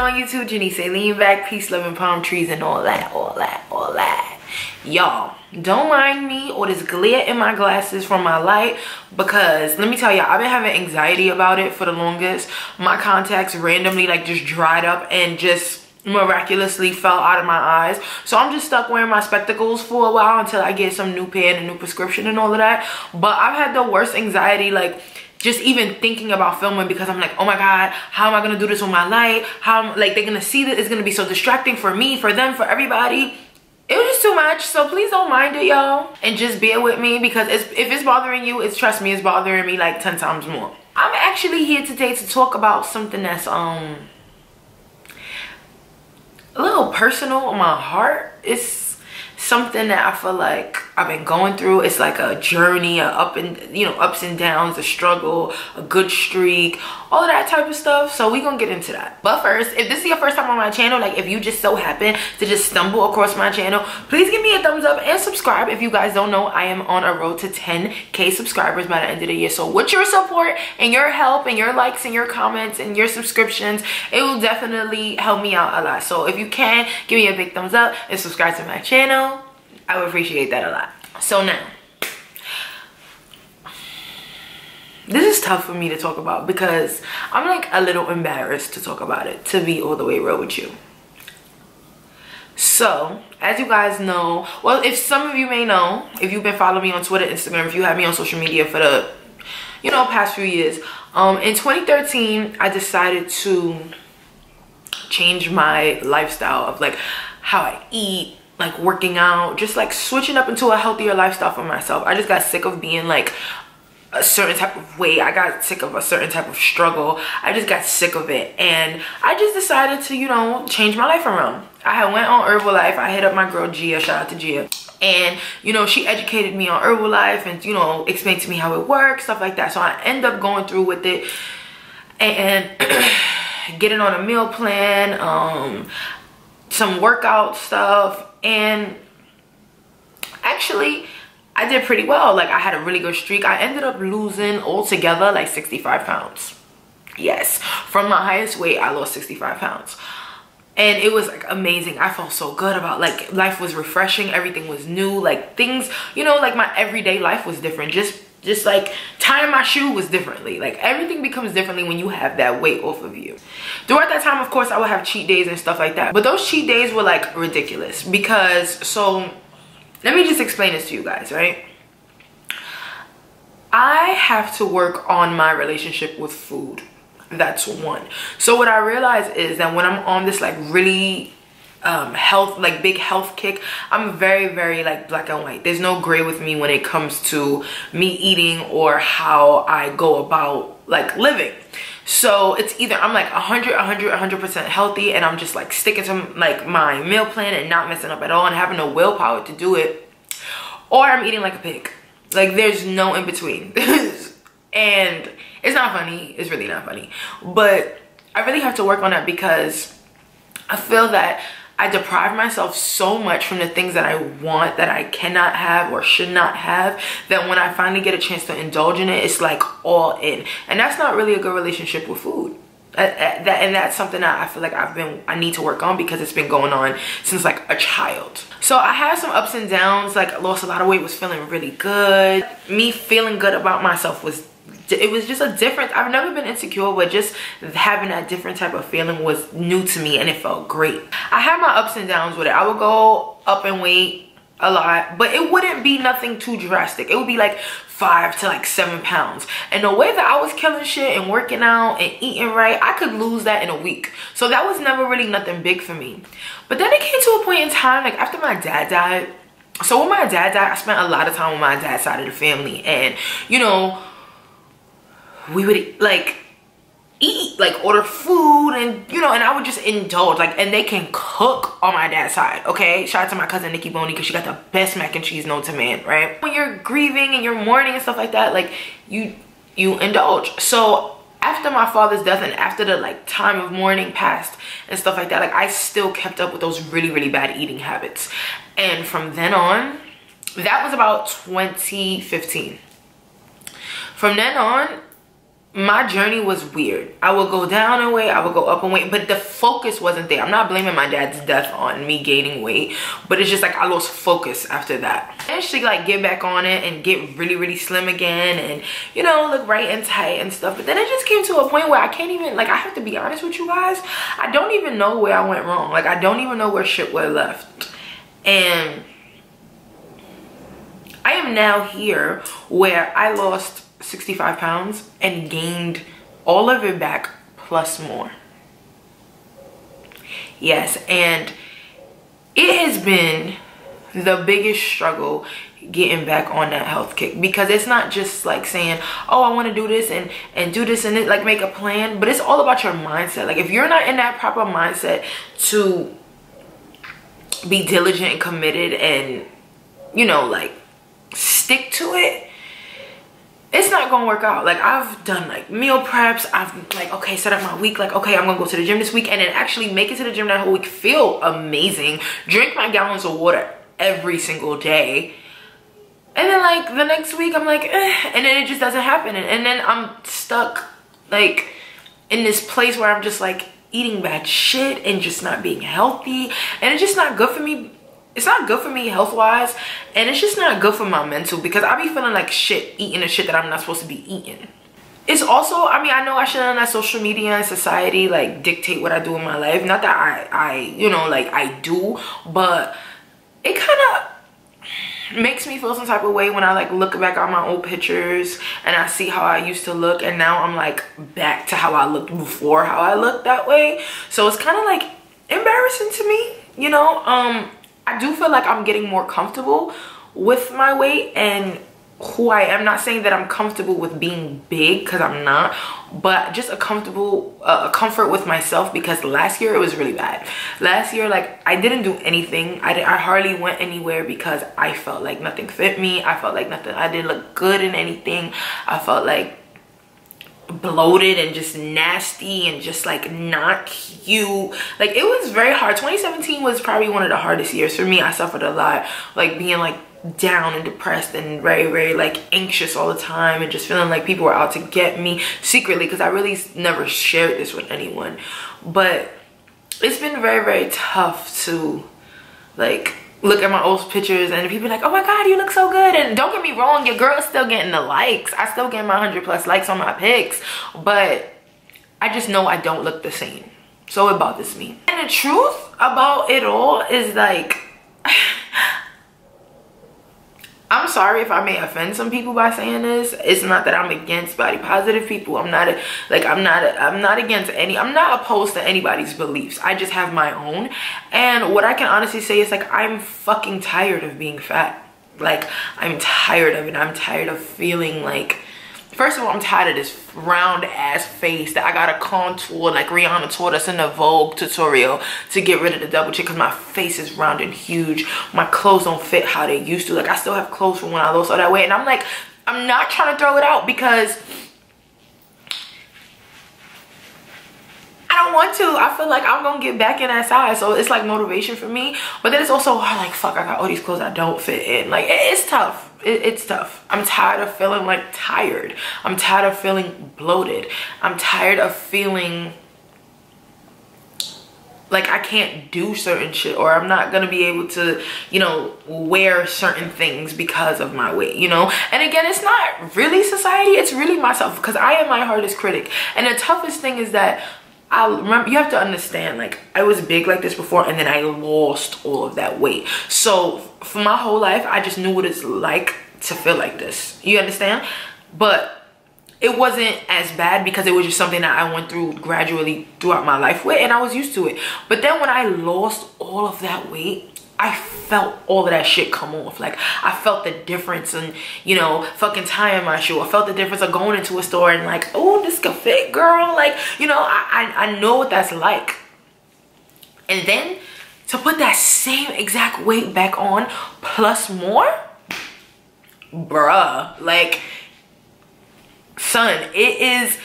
on YouTube? Janice, lean back, peace, love, and palm trees, and all that. Y'all, don't mind me or this glare in my glasses from my light, because let me tell y'all, I've been having anxiety about it for the longest. My contacts randomly like just dried up and just miraculously fell out of my eyes, so I'm just stuck wearing my spectacles for a while until I get some new pair and a new prescription and all of that. But I've had the worst anxiety, like just even thinking about filming, because I'm like, oh my god, how am I gonna do this with my light? How, like, they're gonna see that? It's gonna be so distracting for me, for them, for everybody. It was just too much, so please don't mind it, y'all, and just bear with me, because if it's bothering you, trust me, it's bothering me like 10 times more. I'm actually here today to talk about something that's a little personal on my heart. It's something that I feel like I've been going through. It's like a journey, ups and downs, a struggle, a good streak, all of that type of stuff. So we gonna get into that. But first, if this is your first time on my channel, like if you just so happen to just stumble across my channel, please give me a thumbs up and subscribe. If you guys don't know, I am on a road to 10K subscribers by the end of the year. So with your support and your help and your likes and your comments and your subscriptions, it will definitely help me out a lot. So if you can, give me a big thumbs up and subscribe to my channel. I would appreciate that a lot. So now, this is tough for me to talk about because I'm like a little embarrassed to talk about it, to be all the way real with you. So, as you guys know, well, if some of you may know, if you've been following me on Twitter, Instagram, if you have me on social media for the, past few years, in 2013, I decided to change my lifestyle of like how I eat, like working out, just like switching up into a healthier lifestyle for myself. I just got sick of being like a certain type of way. I got sick of a certain type of struggle. I just got sick of it, and I just decided to change my life around. I had went on Herbalife. I hit up my girl Gia, shout out to Gia, and she educated me on Herbalife and explained to me how it works, stuff like that. So I end up going through with it and getting on a meal plan, some workout stuff, and actually I did pretty well. Like I had a really good streak. I ended up losing altogether like 65 pounds. Yes, from my highest weight I lost 65 pounds, and it was like amazing. I felt so good about, like, life was refreshing, everything was new, like things, like my everyday life was different. Just like tying my shoe was differently. Like everything becomes differently when you have that weight off of you. Throughout that time, of course, I would have cheat days and stuff like that. But those cheat days were like ridiculous because, so let me just explain this to you guys, right? I have to work on my relationship with food. That's one. So what I realize is that when I'm on this like really big health kick, I'm very, very like black and white. There's no gray with me when it comes to me eating or how I go about like living. So it's either I'm like 100% healthy and I'm just like sticking to like my meal plan and not messing up at all and having the willpower to do it, or I'm eating like a pig. Like there's no in between. And it's not funny. It's really not funny. But I really have to work on that because I feel that I deprive myself so much from the things that I want, that I cannot have or should not have, that when I finally get a chance to indulge in it, it's like all in. And that's not really a good relationship with food. And that's something that I feel like I need to work on because it's been going on since like a child. So I had some ups and downs, like lost a lot of weight, was feeling really good. Me feeling good about myself was just a different, I've never been insecure, but just having that different type of feeling was new to me and it felt great. I had my ups and downs with it. I would go up in weight a lot, but it wouldn't be nothing too drastic. It would be like 5 to like 7 pounds. And the way that I was killing shit and working out and eating right, I could lose that in a week. So that was never really nothing big for me. But then it came to a point in time, like after my dad died. So when my dad died, I spent a lot of time with my dad's side of the family, and we would like eat, like order food, and and I would just indulge, like, and they can cook on my dad's side, okay? Shout out to my cousin Nikki Boney because she got the best mac and cheese known to man, right? When you're grieving and you're mourning and stuff like that, like you indulge. So after my father's death and after the like time of mourning passed and stuff like that, like I still kept up with those really, really bad eating habits. And from then on, that was about 2015. From then on, my journey was weird. I would go down in weight, I would go up in weight, but the focus wasn't there. I'm not blaming my dad's death on me gaining weight, but it's just like I lost focus after that. I managed to like get back on it and get really, really slim again, and you know, look right and tight and stuff. But then it just came to a point where I can't even, like, I have to be honest with you guys, I don't even know where I went wrong. Like, I don't even know where shit went left. And I am now here where I lost 65 pounds and gained all of it back plus more. Yes, and it has been the biggest struggle getting back on that health kick, because it's not just like saying, oh, I want to do this and do this and it, like make a plan, but it's all about your mindset. Like, if you're not in that proper mindset to be diligent and committed and, you know, like stick to it, it's not gonna work out. Like, I've done like meal preps, I've like, okay, set up my week, like, okay, I'm gonna go to the gym this week, and then actually make it to the gym that whole week, feel amazing, drink my gallons of water every single day, and then like the next week I'm like, and then it just doesn't happen, and then I'm stuck like in this place where I'm just like eating bad shit and just not being healthy, and it's just not good for me. It's not good for me health-wise, and it's just not good for my mental, because I be feeling like shit eating the shit that I'm not supposed to be eating. It's also, I mean, I know I shouldn't let social media and society like dictate what I do in my life. Not that I you know, like I do, but it kind of makes me feel some type of way when I like look back on my old pictures and I see how I used to look, and now I'm like back to how I looked before how I looked that way. So it's kind of like embarrassing to me, you know. I do feel like I'm getting more comfortable with my weight and who I am. Not saying that I'm comfortable with being big, because I'm not, but just a comfort with myself, because last year it was really bad. Last year, like, I didn't do anything. I hardly went anywhere because I felt like nothing fit me. I felt like I didn't look good in anything. I felt like bloated and just nasty and just like not cute. Like, it was very hard. 2017 was probably one of the hardest years for me. I suffered a lot, like being like down and depressed and very, very like anxious all the time, and just feeling like people were out to get me secretly, because I really never shared this with anyone. But it's been very, very tough to like look at my old pictures and people like, oh my god, you look so good. And don't get me wrong, your girl is still getting the likes. I still get my 100+ likes on my pics, but I just know I don't look the same, so it bothers me. And the truth about it all is like, I'm sorry if I may offend some people by saying this. It's not that I'm against body positive people. I'm not against any, I'm not opposed to anybody's beliefs. I just have my own. And what I can honestly say is like, I'm fucking tired of being fat. Like, I'm tired of it. I'm tired of feeling like, first of all, I'm tired of this round ass face that I gotta contour like Rihanna taught us in the Vogue tutorial to get rid of the double chin, because my face is round and huge. My clothes don't fit how they used to. Like, I still have clothes from when I lost all that weight, and I'm like, I'm not trying to throw it out because I don't want to. I feel like I'm gonna get back in that size, so it's like motivation for me. But then it's also hard, like, fuck, I got all these clothes I don't fit in. Like, it's tough. It's tough. I'm tired of feeling like tired. I'm tired of feeling bloated. I'm tired of feeling like I can't do certain shit, or I'm not gonna be able to, you know, wear certain things because of my weight, you know. And again, it's not really society, it's really myself, because I am my hardest critic. And the toughest thing is that I remember, you have to understand, like, I was big like this before, and then I lost all of that weight. So for my whole life, I just knew what it's like to feel like this. You understand? But it wasn't as bad because it was just something that I went through gradually throughout my life with, and I was used to it. But then when I lost all of that weight, I felt all of that shit come off. Like, I felt the difference in, you know, fucking tying my shoe. I felt the difference of going into a store and like, oh, this could fit, girl. Like, you know, I know what that's like. And then to put that same exact weight back on plus more, bruh, like, son, it is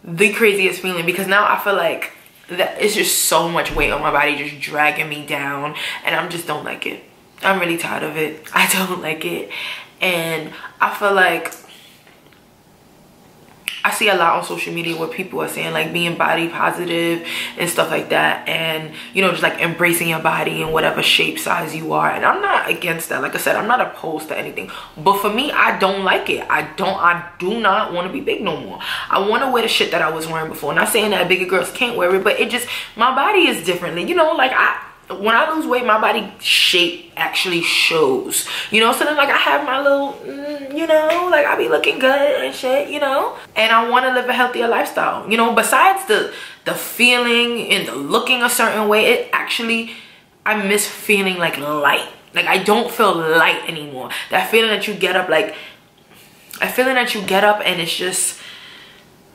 the craziest feeling, because now I feel like that it's just so much weight on my body just dragging me down, and I just don't like it. I'm really tired of it. I don't like it, and I feel like I see a lot on social media where people are saying like being body positive and stuff like that, and you know, just like embracing your body in whatever shape, size you are. And I'm not against that. Like I said, I'm not opposed to anything, but for me, I don't like it. I do not want to be big no more. I want to wear the shit that I was wearing before. Not saying that bigger girls can't wear it, but it just, my body is differently, you know. Like when I lose weight, my body shape actually shows, you know. So then like I have my little you know, like I be looking good and shit, you know, and I want to live a healthier lifestyle, you know. Besides the feeling and the looking a certain way, it actually, I miss feeling like light. Like I don't feel light anymore. That feeling that you get up, like a feeling that you get up and it's just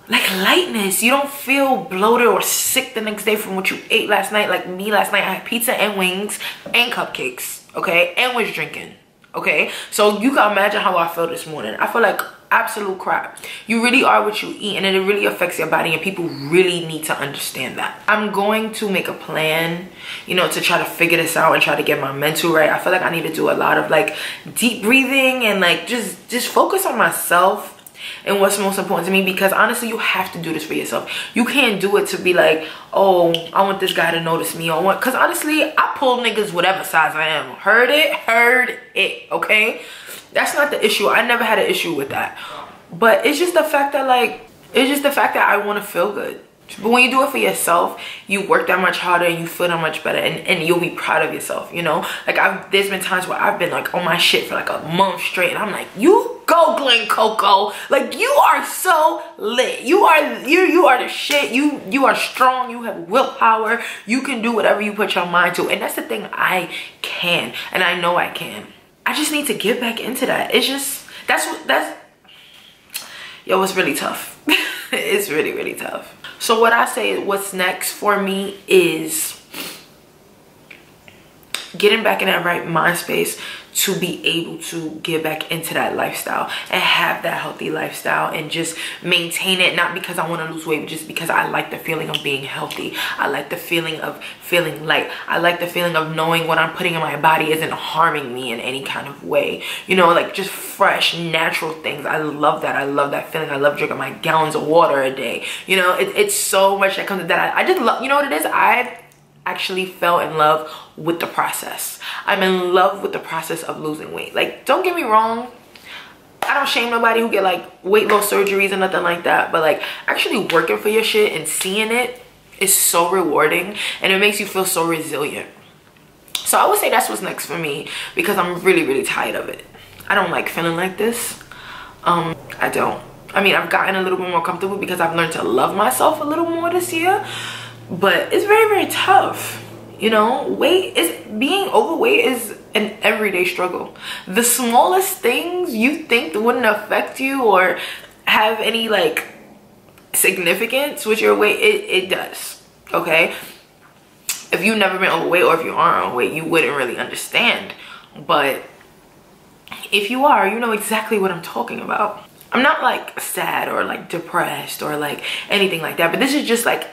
like lightness. You don't feel bloated or sick the next day from what you ate last night. Like me last night, I had pizza and wings and cupcakes, okay, and was drinking, okay. So you can imagine how I feel this morning. I feel like absolute crap. You really are what you eat, and it really affects your body, and people really need to understand that. I'm going to make a plan, you know, to try to figure this out and try to get my mental right. I feel like I need to do a lot of like deep breathing and like just focus on myself and what's most important to me, because honestly, you have to do this for yourself. You can't do it to be like, oh, I want this guy to notice me, or what, because honestly, I pull niggas whatever size I am. Heard it, okay? That's not the issue. I never had an issue with that, but it's just the fact that like, it's just the fact that I want to feel good. But when you do it for yourself, you work that much harder and you feel that much better, and you'll be proud of yourself, you know. Like there's been times where I've been like on my shit for like a month straight, and I'm like, you go Glen Coco, like you are so lit, you are the shit, you are strong, you have willpower, you can do whatever you put your mind to. And that's the thing, I can, and I know I can. I just need to get back into that. It's just, that's yo, it's really tough. It's really, really tough. So what I say, what's next for me is getting back in that right mind space to be able to get back into that lifestyle and have that healthy lifestyle and just maintain it. Not because I want to lose weight, but just because I like the feeling of being healthy. I like the feeling of feeling light. I like the feeling of knowing what I'm putting in my body isn't harming me in any kind of way, you know, like just fresh, natural things. I love that. I love that feeling. I love drinking my gallons of water a day, you know. It's so much that comes with that. I just love, you know what it is, I've actually fell in love with the process. I'm in love with the process of losing weight. Like, don't get me wrong, I don't shame nobody who get like weight loss surgeries and nothing like that, but like actually working for your shit and seeing it is so rewarding, and it makes you feel so resilient. So I would say that's what's next for me, because I'm really, really tired of it. I don't like feeling like this. I don't. I mean, I've gotten a little bit more comfortable because I've learned to love myself a little more this year, but it's very, very tough. You know, being overweight is an everyday struggle. The smallest things you think wouldn't affect you or have any like significance with your weight, it does, okay? If you've never been overweight, or if you are overweight, you wouldn't really understand. But if you are, you know exactly what I'm talking about. I'm not like sad or like depressed or like anything like that, but this is just like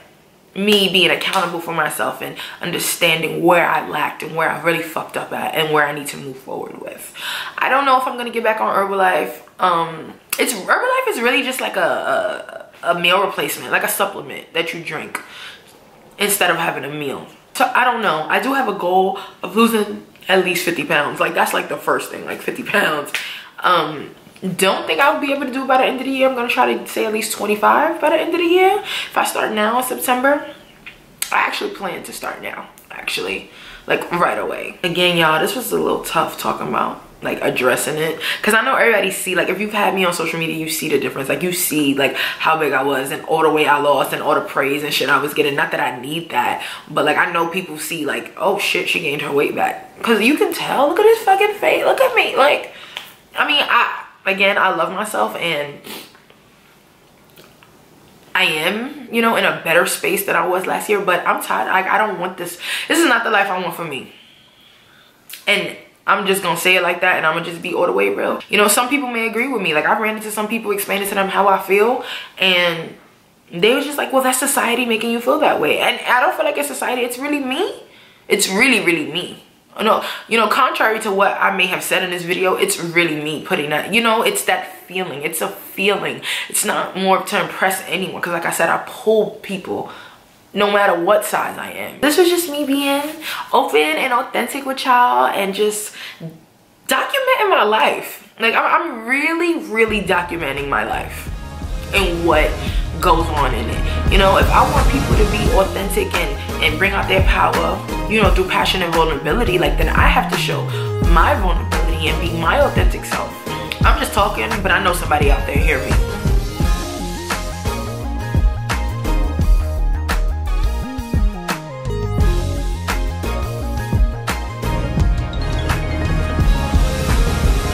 me being accountable for myself and understanding where I lacked and where I really fucked up at and where I need to move forward with. I don't know if I'm gonna get back on Herbalife. Herbalife is really just like a meal replacement, like a supplement that you drink instead of having a meal. So I don't know. I do have a goal of losing at least 50 pounds. Like that's like the first thing, like 50 pounds. Don't think I'll be able to do it by the end of the year. I'm gonna try to say at least 25 by the end of the year. If I start now in September, I actually plan to start now, actually, like right away. Again, y'all, this was a little tough talking about like addressing it, because I know everybody see, like if you've had me on social media, you see the difference. Like you see like how big I was and all the weight I lost and all the praise and shit I was getting. Not that I need that, but like I know people see like, oh shit, she gained her weight back, because you can tell. Look at this fucking face, look at me. Like, I mean, again, I love myself, and I am, you know, in a better space than I was last year, but I'm tired. Like, I don't want this. This is not the life I want for me. And I'm just gonna say it like that, and I'm gonna just be all the way real. You know, some people may agree with me. Like, I've ran into some people, explaining to them how I feel, and they was just like, well, that's society making you feel that way. And I don't feel like it's society. It's really me. It's really, really me. No, you know, contrary to what I may have said in this video, it's really me putting that, you know, it's that feeling. It's a feeling. It's not more to impress anyone, because like I said, I pull people no matter what size I am. This was just me being open and authentic with y'all and just documenting my life. Like, I'm really documenting my life and what goes on in it. You know, if I want people to be authentic and bring out their power, you know, through passion and vulnerability, like, then I have to show my vulnerability and be my authentic self. I'm just talking, but I know somebody out there hear me.